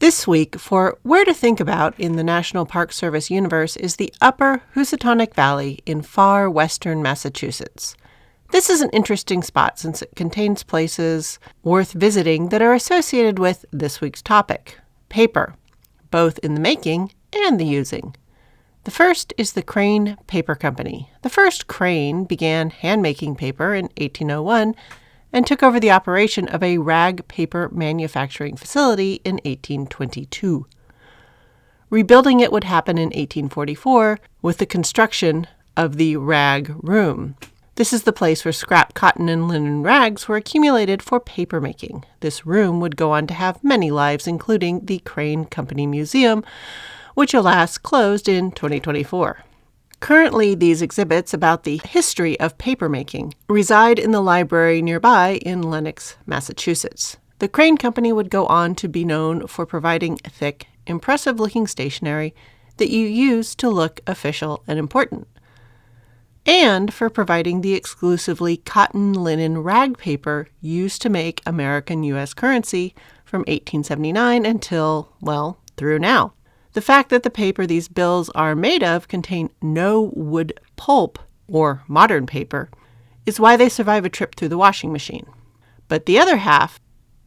This week, for Where to Think About in the National Park Service universe is the Upper Housatonic Valley in far western Massachusetts. This is an interesting spot since it contains places worth visiting that are associated with this week's topic, paper, both in the making and the using. The first is the Crane Paper Company. The first Crane began hand-making paper in 1801 and took over the operation of a rag paper manufacturing facility in 1822. Rebuilding it would happen in 1844 with the construction of the rag room. This is the place where scrap cotton and linen rags were accumulated for paper making. This room would go on to have many lives, including the Crane Company Museum, which alas closed in 2024. Currently, these exhibits about the history of papermaking reside in the library nearby in Lenox, Massachusetts. The Crane Company would go on to be known for providing thick, impressive-looking stationery that you use to look official and important, and for providing the exclusively cotton linen rag paper used to make American U.S. currency from 1879 until, well, through now. The fact that the paper these bills are made of contain no wood pulp, or modern paper, is why they survive a trip through the washing machine. But the other half,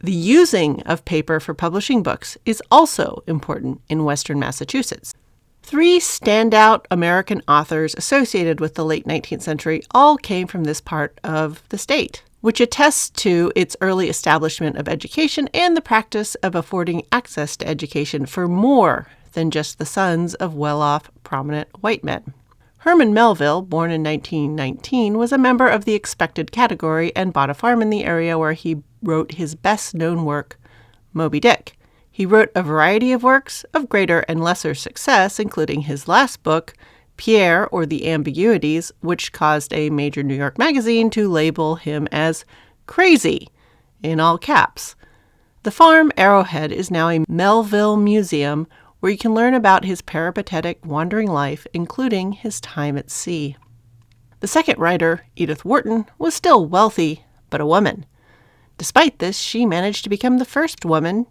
the using of paper for publishing books, is also important in western Massachusetts. 3 standout American authors associated with the late 19th century all came from this part of the state, which attests to its early establishment of education and the practice of affording access to education for more than just the sons of well-off, prominent white men. Herman Melville, born in 1919, was a member of the expected category and bought a farm in the area where he wrote his best-known work, Moby Dick. He wrote a variety of works of greater and lesser success, including his last book, Pierre, or the Ambiguities, which caused a major New York magazine to label him as crazy, in all caps. The farm, Arrowhead, is now a Melville Museum, where you can learn about his peripatetic wandering life, including his time at sea. The second writer, Edith Wharton, was still wealthy, but a woman. Despite this, she managed to become the first woman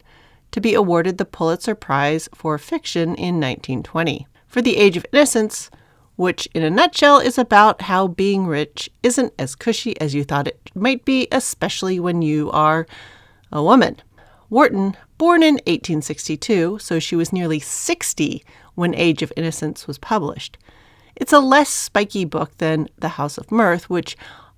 to be awarded the Pulitzer Prize for Fiction in 1920 for The Age of Innocence, which in a nutshell is about how being rich isn't as cushy as you thought it might be, especially when you are a woman. Wharton, born in 1862, so she was nearly 60 when Age of Innocence was published. It's a less spiky book than The House of Mirth, which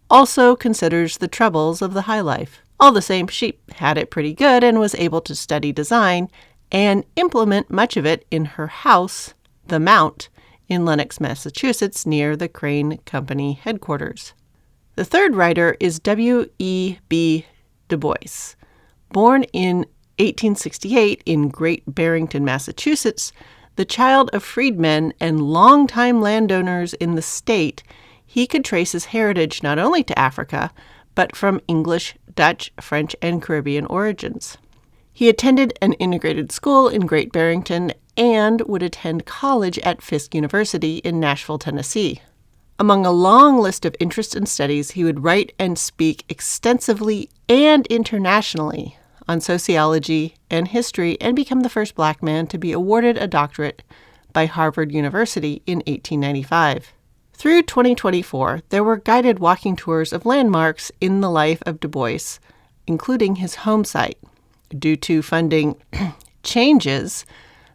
also considers the troubles of the high life. All the same, she had it pretty good and was able to study design and implement much of it in her house, The Mount, in Lenox, Massachusetts, near the Crane Company headquarters. The third writer is W.E.B. Du Bois. Born in 1868 in Great Barrington, Massachusetts, the child of freedmen and longtime landowners in the state, he could trace his heritage not only to Africa, but from English, Dutch, French, and Caribbean origins. He attended an integrated school in Great Barrington and would attend college at Fisk University in Nashville, Tennessee. Among a long list of interests and studies, he would write and speak extensively and internationally on sociology and history and become the first Black man to be awarded a doctorate by Harvard University in 1895. Through 2024, there were guided walking tours of landmarks in the life of Du Bois, including his home site. Due to funding changes,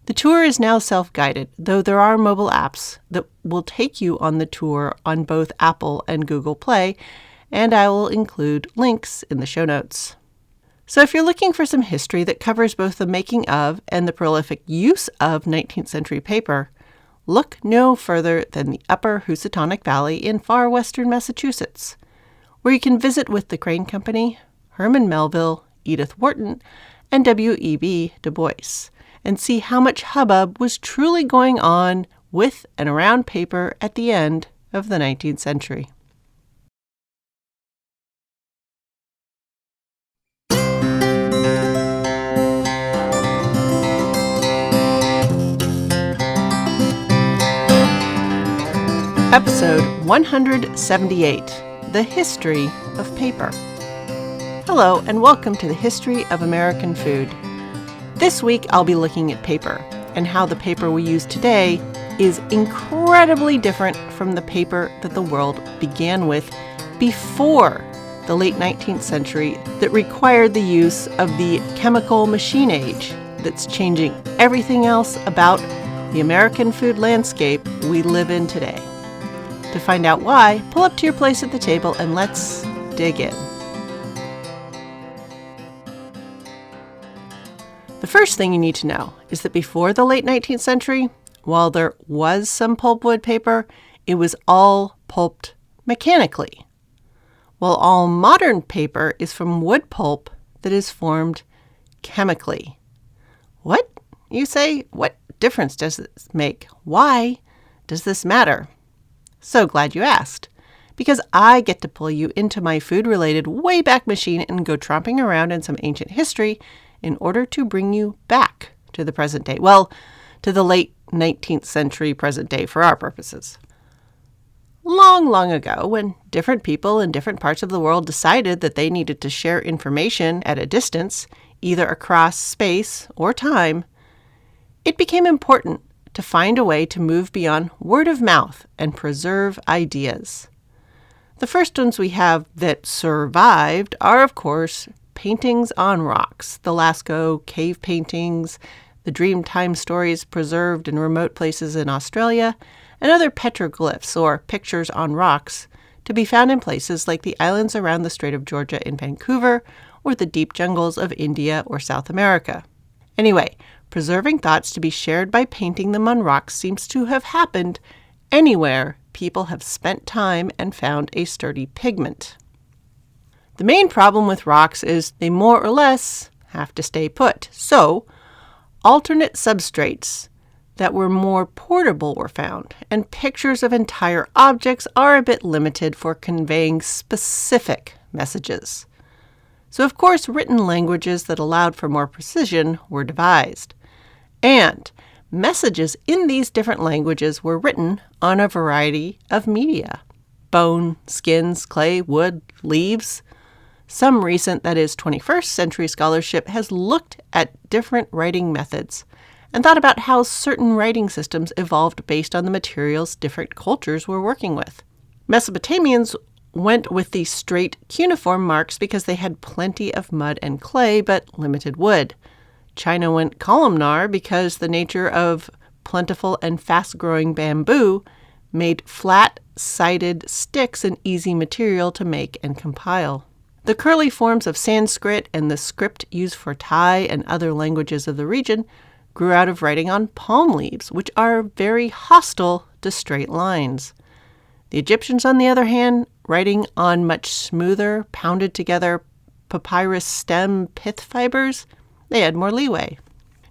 the tour is now self-guided, though there are mobile apps that will take you on the tour on both Apple and Google Play, and I will include links in the show notes. So if you're looking for some history that covers both the making of and the prolific use of 19th century paper, look no further than the Upper Housatonic Valley in far western Massachusetts, where you can visit with the Crane Company, Herman Melville, Edith Wharton, and W.E.B. Du Bois, and see how much hubbub was truly going on with and around paper at the end of the 19th century. Episode 178, The History of Paper. Hello, and welcome to the History of American Food. This week, I'll be looking at paper and how the paper we use today is incredibly different from the paper that the world began with before the late 19th century that required the use of the chemical machine age that's changing everything else about the American food landscape we live in today. To find out why, pull up to your place at the table and let's dig in. The first thing you need to know is that before the late 19th century, while there was some pulpwood paper, it was all pulped mechanically, while all modern paper is from wood pulp that is formed chemically. What? You say, what difference does this make? Why does this matter? So glad you asked, because I get to pull you into my food-related Wayback Machine and go tromping around in some ancient history in order to bring you back to the present day. Well, to the late 19th century present day for our purposes. Long, long ago, when different people in different parts of the world decided that they needed to share information at a distance, either across space or time, it became important to find a way to move beyond word of mouth and preserve ideas. The first ones we have that survived are, of course, paintings on rocks, the Lascaux cave paintings, the Dreamtime stories preserved in remote places in Australia, and other petroglyphs or pictures on rocks to be found in places like the islands around the Strait of Georgia in Vancouver or the deep jungles of India or South America. Anyway, preserving thoughts to be shared by painting them on rocks seems to have happened anywhere people have spent time and found a sturdy pigment. The main problem with rocks is they more or less have to stay put. So, alternate substrates that were more portable were found, and pictures of entire objects are a bit limited for conveying specific messages. So, of course, written languages that allowed for more precision were devised. And messages in these different languages were written on a variety of media: bone, skins, clay, wood, leaves. Some recent, that is 21st century scholarship has looked at different writing methods and thought about how certain writing systems evolved based on the materials different cultures were working with. Mesopotamians went with the straight cuneiform marks because they had plenty of mud and clay but limited wood. China went columnar because the nature of plentiful and fast-growing bamboo made flat-sided sticks an easy material to make and compile. The curly forms of Sanskrit and the script used for Thai and other languages of the region grew out of writing on palm leaves, which are very hostile to straight lines. The Egyptians, on the other hand, writing on much smoother, pounded together papyrus stem pith fibers, they had more leeway.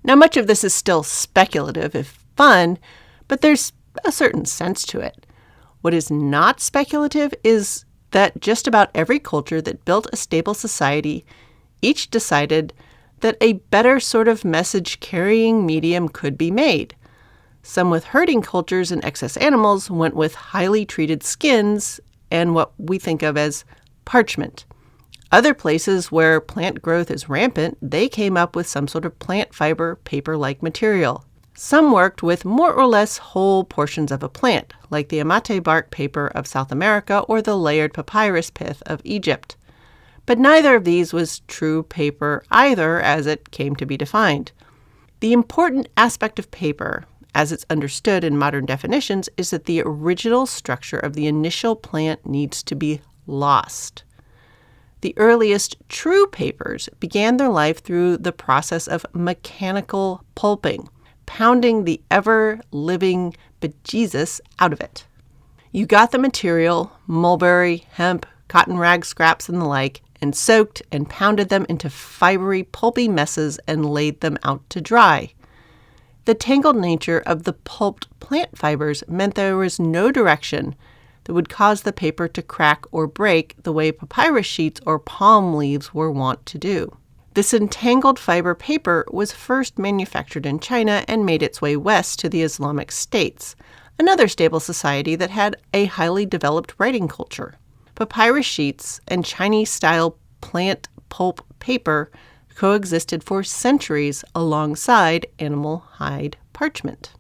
Now, much of this is still speculative, if fun, but there's a certain sense to it. What is not speculative is that just about every culture that built a stable society each decided that a better sort of message-carrying medium could be made. Some with herding cultures and excess animals went with highly treated skins and what we think of as parchment. Other places where plant growth is rampant, they came up with some sort of plant fiber, paper-like material. Some worked with more or less whole portions of a plant, like the amate bark paper of South America or the layered papyrus pith of Egypt. But neither of these was true paper either, as it came to be defined. The important aspect of paper, as it's understood in modern definitions, is that the original structure of the initial plant needs to be lost. The earliest true papers began their life through the process of mechanical pulping, pounding the ever-living bejesus out of it. You got the material, mulberry, hemp, cotton rag scraps, and the like, and soaked and pounded them into fibery, pulpy messes and laid them out to dry. The tangled nature of the pulped plant fibers meant there was no direction that would cause the paper to crack or break the way papyrus sheets or palm leaves were wont to do. This entangled fiber paper was first manufactured in China and made its way west to the Islamic states, another stable society that had a highly developed writing culture. Papyrus sheets and Chinese-style plant pulp paper coexisted for centuries alongside animal hide parchment.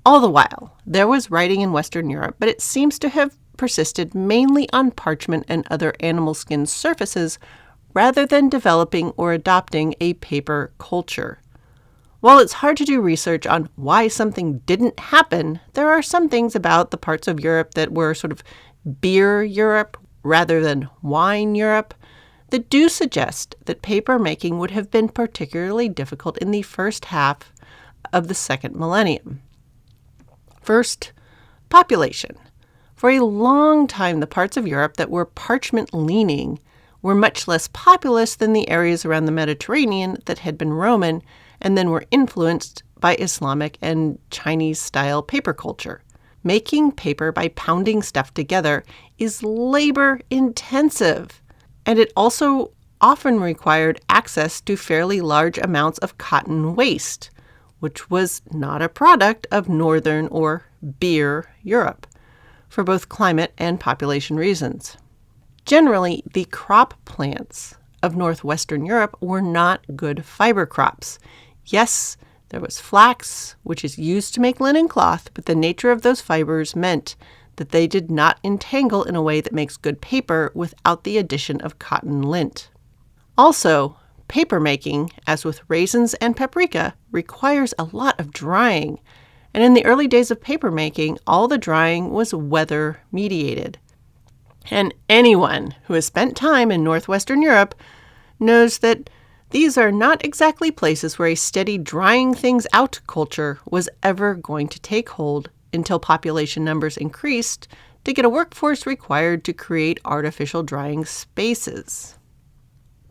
All the while, there was writing in Western Europe, but it seems to have persisted mainly on parchment and other animal skin surfaces rather than developing or adopting a paper culture. While it's hard to do research on why something didn't happen, there are some things about the parts of Europe that were sort of beer Europe rather than wine Europe that do suggest that paper making would have been particularly difficult in the first half of the second millennium. First, population. For a long time, the parts of Europe that were parchment-leaning were much less populous than the areas around the Mediterranean that had been Roman and then were influenced by Islamic and Chinese-style paper culture. Making paper by pounding stuff together is labor-intensive, and it also often required access to fairly large amounts of cotton waste, which was not a product of northern or beer Europe, for both climate and population reasons. Generally, the crop plants of northwestern Europe were not good fiber crops. Yes, there was flax, which is used to make linen cloth, but the nature of those fibers meant that they did not entangle in a way that makes good paper without the addition of cotton lint. Also, paper making, as with raisins and paprika, requires a lot of drying, and in the early days of paper making, all the drying was weather mediated. And anyone who has spent time in northwestern Europe knows that these are not exactly places where a steady drying things out culture was ever going to take hold until population numbers increased to get a workforce required to create artificial drying spaces.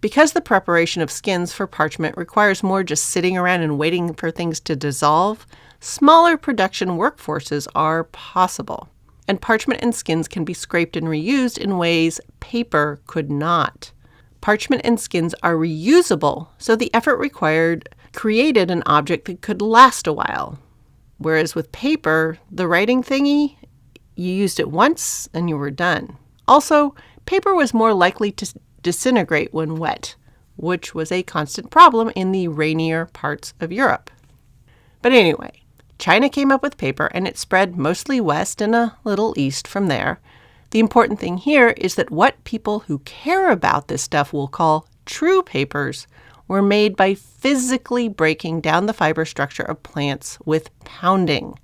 Because the preparation of skins for parchment requires more just sitting around and waiting for things to dissolve, smaller production workforces are possible. And parchment and skins can be scraped and reused in ways paper could not. Parchment and skins are reusable, so the effort required created an object that could last a while. Whereas with paper, the writing thingy, you used it once and you were done. Also, paper was more likely to disintegrate when wet, which was a constant problem in the rainier parts of Europe. But anyway, China came up with paper and it spread mostly west and a little east from there. The important thing here is that what people who care about this stuff will call true papers were made by physically breaking down the fiber structure of plants with pounding.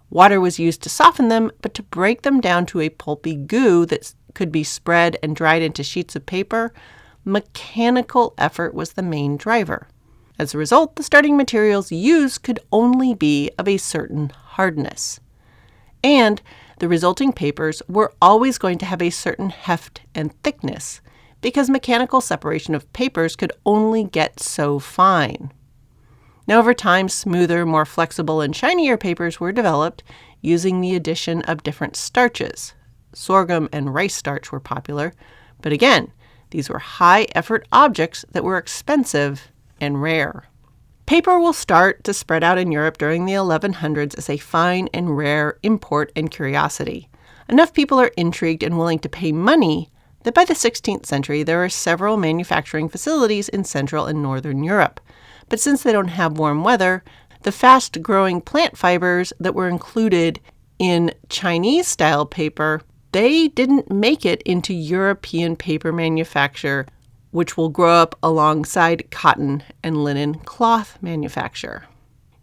Water was used to soften them, but to break them down to a pulpy goo that could be spread and dried into sheets of paper, mechanical effort was the main driver. As a result, the starting materials used could only be of a certain hardness. And the resulting papers were always going to have a certain heft and thickness, because mechanical separation of papers could only get so fine. Now, over time, smoother, more flexible, and shinier papers were developed using the addition of different starches. Sorghum and rice starch were popular, but again, these were high-effort objects that were expensive and rare. Paper will start to spread out in Europe during the 1100s as a fine and rare import and curiosity. Enough people are intrigued and willing to pay money that by the 16th century there are several manufacturing facilities in Central and Northern Europe. But since they don't have warm weather, the fast-growing plant fibers that were included in Chinese-style paper, they didn't make it into European paper manufacture, which will grow up alongside cotton and linen cloth manufacture.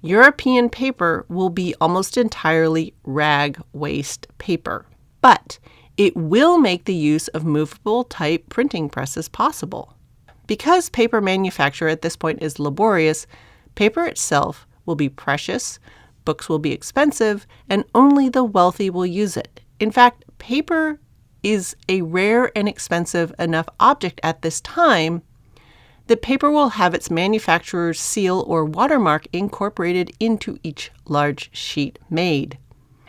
European paper will be almost entirely rag waste paper, but it will make the use of movable type printing presses possible. Because paper manufacture at this point is laborious, paper itself will be precious, books will be expensive, and only the wealthy will use it. In fact, paper is a rare and expensive enough object at this time that paper will have its manufacturer's seal or watermark incorporated into each large sheet made.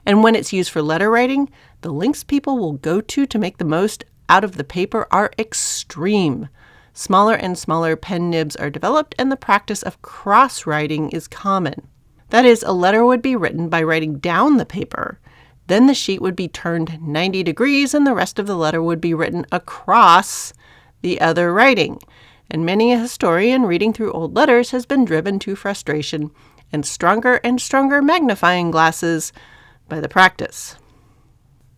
And when it's used for letter writing, the lengths people will go to make the most out of the paper are extreme. Smaller and smaller pen nibs are developed, and the practice of cross-writing is common. That is, a letter would be written by writing down the paper. Then the sheet would be turned 90 degrees, and the rest of the letter would be written across the other writing. and many a historian reading through old letters has been driven to frustration and stronger magnifying glasses by the practice.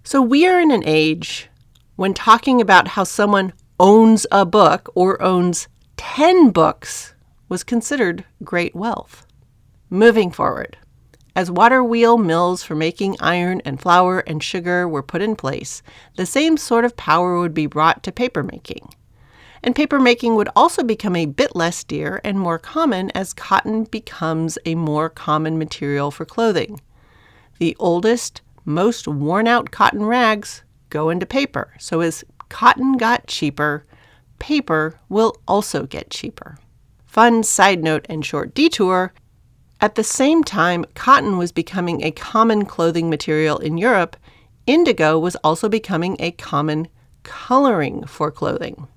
So we are in an age when talking about how someone owns a book or owns 10 books was considered great wealth. Moving forward, as water wheel mills for making iron and flour and sugar were put in place, the same sort of power would be brought to paper making. And paper making would also become a bit less dear and more common as cotton becomes a more common material for clothing. The oldest, most worn-out cotton rags go into paper. So as cotton got cheaper, paper will also get cheaper. Fun side note and short detour, at the same time cotton was becoming a common clothing material in Europe, indigo was also becoming a common coloring for clothing.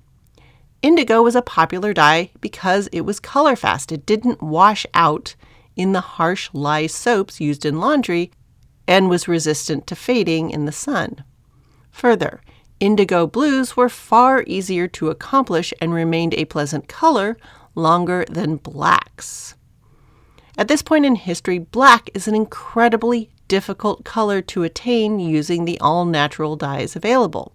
Indigo was a popular dye because it was color fast. It didn't wash out in the harsh lye soaps used in laundry and was resistant to fading in the sun. Further, indigo blues were far easier to accomplish and remained a pleasant color longer than blacks. At this point in history, black is an incredibly difficult color to attain using the all-natural dyes available,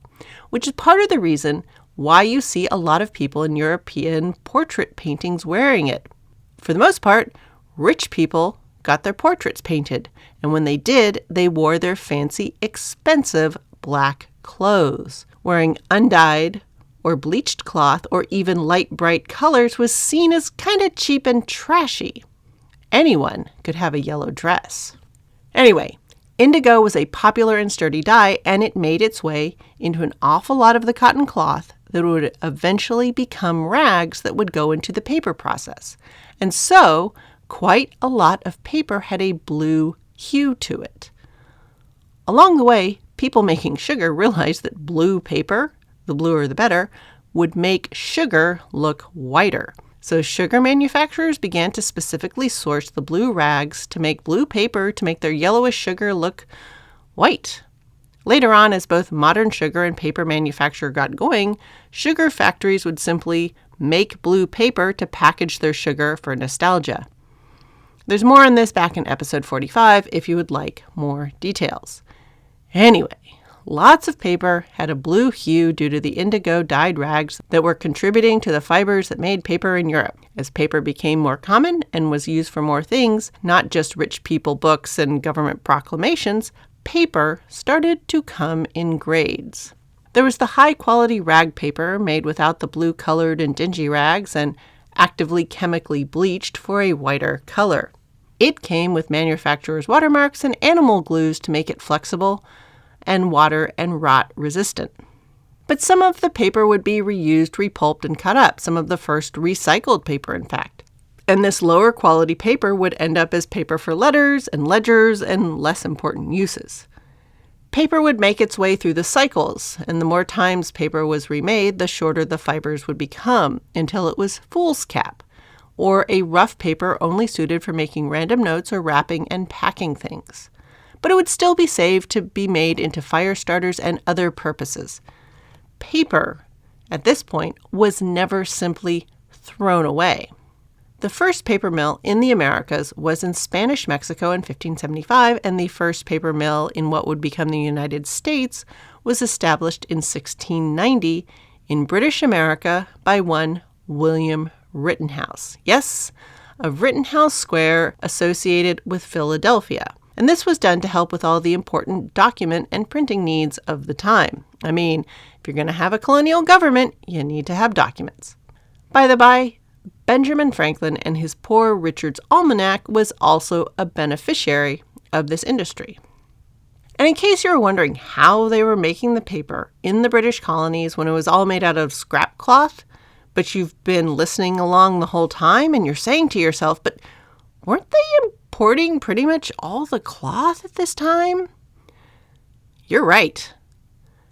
which is part of the reason why you see a lot of people in European portrait paintings wearing it. For the most part, rich people got their portraits painted, and when they did, they wore their fancy, expensive black clothes. Wearing undyed or bleached cloth or even light bright colors was seen as kind of cheap and trashy. Anyone could have a yellow dress. Anyway, indigo was a popular and sturdy dye, and it made its way into an awful lot of the cotton cloth that would eventually become rags that would go into the paper process. And so, quite a lot of paper had a blue hue to it. Along the way, people making sugar realized that blue paper, the bluer the better, would make sugar look whiter. So sugar manufacturers began to specifically source the blue rags to make blue paper to make their yellowish sugar look white. Later on, as both modern sugar and paper manufacture got going, sugar factories would simply make blue paper to package their sugar for nostalgia. There's more on this back in episode 45 if you would like more details. Anyway, lots of paper had a blue hue due to the indigo dyed rags that were contributing to the fibers that made paper in Europe. As paper became more common and was used for more things, not just rich people books and government proclamations, paper started to come in grades. There was the high-quality rag paper made without the blue-colored and dingy rags and actively chemically bleached for a whiter color. It came with manufacturers' watermarks and animal glues to make it flexible and water and rot resistant. But some of the paper would be reused, repulped, and cut up, some of the first recycled paper, in fact. And this lower quality paper would end up as paper for letters and ledgers and less important uses. Paper would make its way through the cycles, and the more times paper was remade, the shorter the fibers would become, until it was foolscap, or a rough paper only suited for making random notes or wrapping and packing things. But it would still be saved to be made into fire starters and other purposes. Paper, at this point, was never simply thrown away. The first paper mill in the Americas was in Spanish Mexico in 1575, and the first paper mill in what would become the United States was established in 1690 in British America by one William Rittenhouse. Yes, of Rittenhouse Square associated with Philadelphia. And this was done to help with all the important document and printing needs of the time. I mean, if you're going to have a colonial government, you need to have documents. By the by, Benjamin Franklin and his Poor Richard's Almanac was also a beneficiary of this industry. And in case you were wondering how they were making the paper in the British colonies when it was all made out of scrap cloth, but you've been listening along the whole time and you're saying to yourself, but weren't they importing pretty much all the cloth at this time? You're right.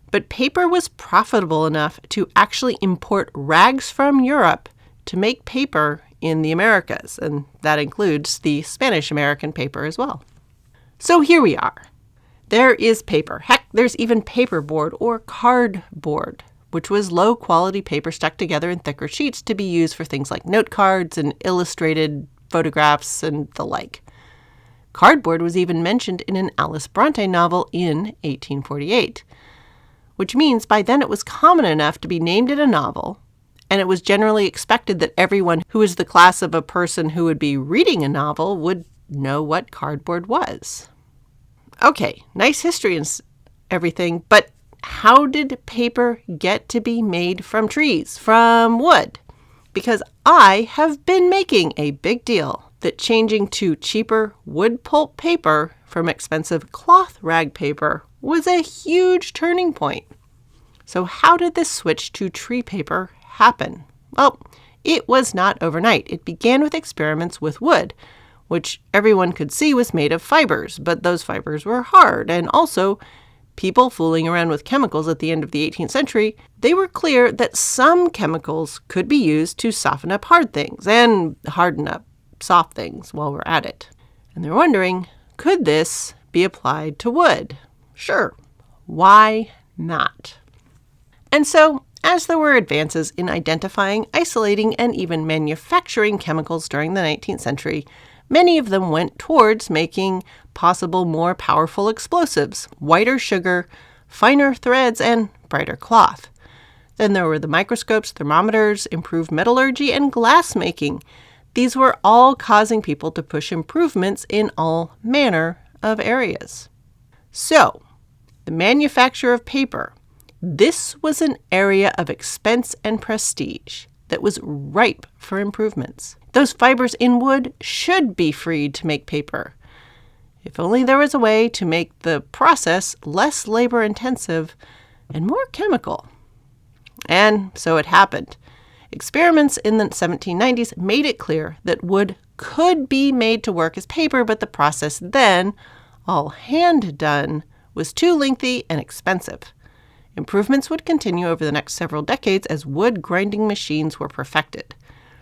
But paper was profitable enough to actually import rags from Europe to make paper in the Americas, and that includes the Spanish American paper as well. So here we are. There is paper. Heck, there's even paperboard or cardboard. which was low-quality paper stuck together in thicker sheets to be used for things like note cards and illustrated photographs and the like. Cardboard was even mentioned in an Alice Bronte novel in 1848, which means by then it was common enough to be named in a novel, and it was generally expected that everyone who was the class of a person who would be reading a novel would know what cardboard was. Okay, nice history and everything, but how did paper get to be made from trees, from wood? Because I have been making a big deal that changing to cheaper wood pulp paper from expensive cloth rag paper was a huge turning point. So how did this switch to tree paper happen? Well, it was not overnight. It began with experiments with wood, which everyone could see was made of fibers, but those fibers were hard. And also, people fooling around with chemicals at the end of the 18th century, they were clear that some chemicals could be used to soften up hard things and harden up soft things while we're at it. And they're wondering, could this be applied to wood? Sure. Why not? And so, as there were advances in identifying, isolating, and even manufacturing chemicals during the 19th century, many of them went towards making possible more powerful explosives, whiter sugar, finer threads, and brighter cloth. Then there were the microscopes, thermometers, improved metallurgy, and glass making. These were all causing people to push improvements in all manner of areas. So, the manufacture of paper. This was an area of expense and prestige that was ripe for improvements. Those fibers in wood should be freed to make paper. If only there was a way to make the process less labor-intensive and more chemical. And so it happened. Experiments in the 1790s made it clear that wood could be made to work as paper, but the process then, all hand done, was too lengthy and expensive. Improvements would continue over the next several decades as wood grinding machines were perfected.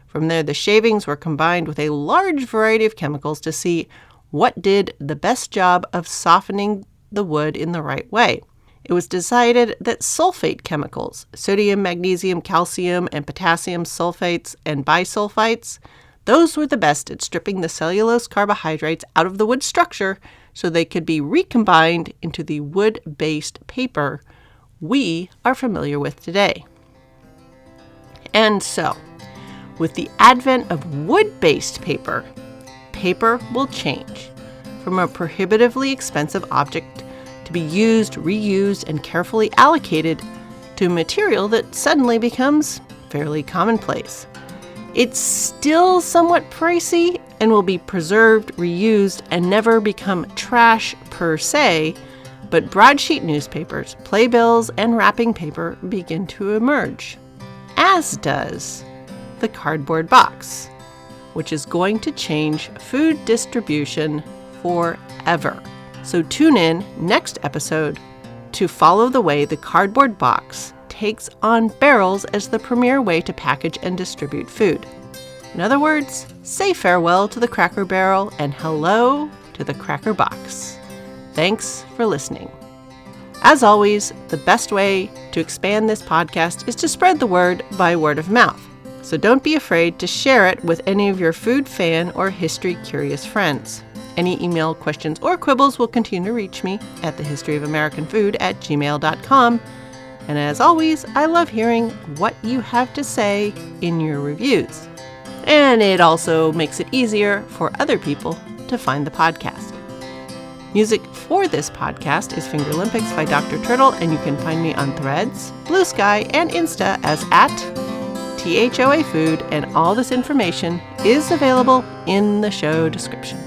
From there, the shavings were combined with a large variety of chemicals to see what did the best job of softening the wood in the right way. It was decided that sulfate chemicals, sodium, magnesium, calcium, and potassium sulfates and bisulfites, those were the best at stripping the cellulose carbohydrates out of the wood structure so they could be recombined into the wood-based paper we are familiar with today. And so, with the advent of wood-based paper, paper will change from a prohibitively expensive object to be used, reused, and carefully allocated to a material that suddenly becomes fairly commonplace. It's still somewhat pricey and will be preserved, reused, and never become trash per se, but broadsheet newspapers, playbills, and wrapping paper begin to emerge, as does the cardboard box, which is going to change food distribution forever. So tune in next episode to follow the way the cardboard box takes on barrels as the premier way to package and distribute food. In other words, say farewell to the Cracker Barrel and hello to the Cracker Box. Thanks for listening. As always, the best way to expand this podcast is to spread the word by word of mouth. So don't be afraid to share it with any of your food fan or history curious friends. Any email questions or quibbles will continue to reach me at thehistoryofamericanfood@gmail.com. And as always, I love hearing what you have to say in your reviews. And it also makes it easier for other people to find the podcast. Music for this podcast is Fingerlympics by Dr. Turtle, and you can find me on Threads, Blue Sky, and Insta as @THOA Food, and all this information is available in the show description.